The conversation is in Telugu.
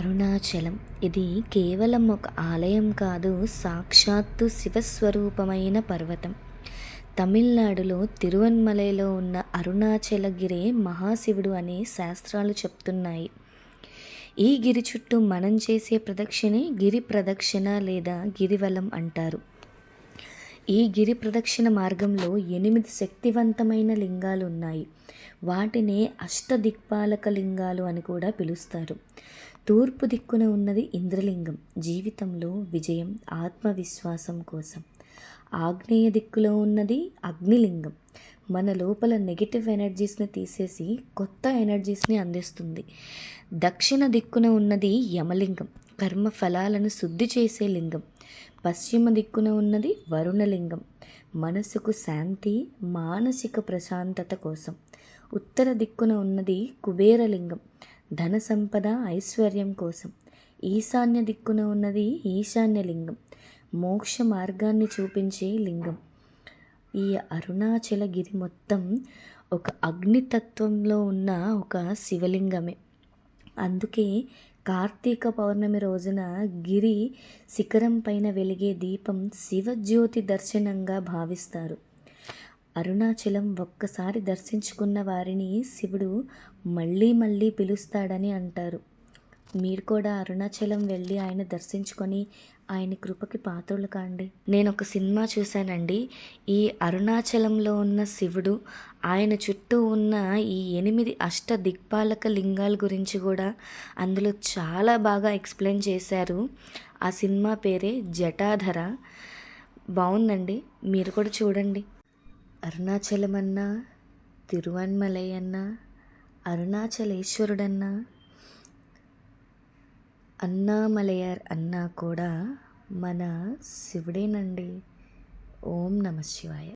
అరుణాచలం ఇది కేవలం ఒక ఆలయం కాదు, సాక్షాత్తు శివస్వరూపమైన పర్వతం. తమిళనాడులో తిరువన్మలైలో ఉన్న అరుణాచలగిరే మహాశివుడు అని శాస్త్రాలు చెప్తున్నాయి. ఈ గిరి చుట్టూ మనం చేసే ప్రదక్షిణే గిరి ప్రదక్షిణ లేదా గిరివలం అంటారు. ఈ గిరి ప్రదక్షిణ మార్గంలో 8 శక్తివంతమైన లింగాలు ఉన్నాయి. వాటినే అష్టదిక్పాలక లింగాలు అని కూడా పిలుస్తారు. తూర్పు దిక్కున ఉన్నది ఇంద్రలింగం, జీవితంలో విజయం, ఆత్మవిశ్వాసం కోసం. ఆగ్నేయ దిక్కులో ఉన్నది అగ్నిలింగం, మన లోపల నెగిటివ్ ఎనర్జీస్ని తీసేసి కొత్త ఎనర్జీస్ని అందిస్తుంది. దక్షిణ దిక్కున ఉన్నది యమలింగం, కర్మ ఫలాలను శుద్ధి చేసే లింగం. పశ్చిమ దిక్కున ఉన్నది వరుణలింగం, మనసుకు శాంతి, మానసిక ప్రశాంతత కోసం. ఉత్తర దిక్కున ఉన్నది కుబేరలింగం, ధన సంపద, ఐశ్వర్యం కోసం. ఈశాన్య దిక్కున ఉన్నది ఈశాన్యలింగం, మోక్ష మార్గాన్ని చూపించే లింగం. ఈ అరుణాచలగిరి మొత్తం ఒక అగ్నితత్వంలో ఉన్న ఒక శివలింగమే. అందుకే కార్తీక పౌర్ణమి రోజున గిరి శిఖరం పైన వెలిగే దీపం శివజ్యోతి దర్శనంగా భావిస్తారు. అరుణాచలం ఒక్కసారి దర్శించుకున్న వారిని శివుడు మళ్ళీ మళ్ళీ పిలుస్తాడని అంటారు. మీరు కూడా అరుణాచలం వెళ్ళి ఆయన దర్శించుకొని ఆయన కృపకి పాత్రలు కాండి. నేను ఒక సినిమా చూశానండి. ఈ అరుణాచలంలో ఉన్న శివుడు, ఆయన చుట్టూ ఉన్న ఈ 8 అష్టదిక్పాలక లింగాల గురించి కూడా అందులో చాలా బాగా ఎక్స్ప్లెయిన్ చేశారు. ఆ సినిమా పేరే జటాధర. బాగుందండి, మీరు కూడా చూడండి. అరుణాచలం అన్నా, తిరువన్మలై అన్నా, అరుణాచలేశ్వరుడన్నా, అన్నామలయార్ అన్నా కూడా మన శివుడేనండి. ఓం నమ శివాయ.